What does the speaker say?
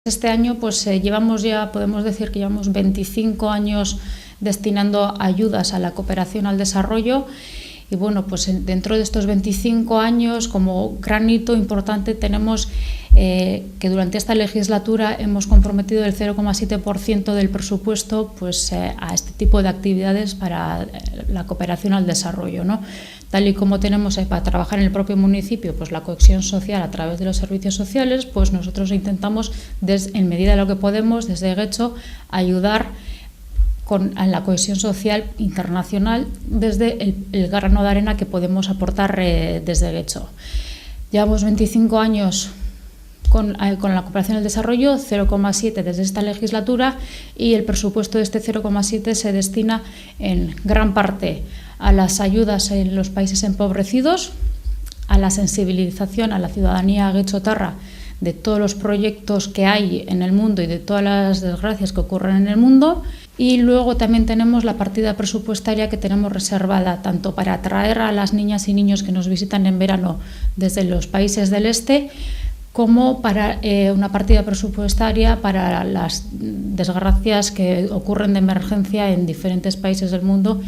Este año llevamos ya, podemos decir que llevamos 25 años destinando ayudas a la cooperación al desarrollo y bueno, dentro de estos 25 años como gran hito importante tenemos que durante esta legislatura hemos comprometido el 0,7% del presupuesto a este tipo de actividades para la cooperación al desarrollo, ¿no? Tal y como tenemos para trabajar en el propio municipio la cohesión social a través de los servicios sociales, nosotros intentamos, en medida de lo que podemos, desde Getxo, ayudar a la cohesión social internacional desde el grano de arena que podemos aportar desde Getxo. Llevamos 25 años con la cooperación al desarrollo, 0,7 desde esta legislatura, y el presupuesto de este 0,7 se destina en gran parte a las ayudas en los países empobrecidos, a la sensibilización a la ciudadanía guetxotarra de todos los proyectos que hay en el mundo y de todas las desgracias que ocurren en el mundo. Y luego también tenemos la partida presupuestaria que tenemos reservada tanto para atraer a las niñas y niños que nos visitan en verano desde los países del este, como para una partida presupuestaria para las desgracias que ocurren de emergencia en diferentes países del mundo.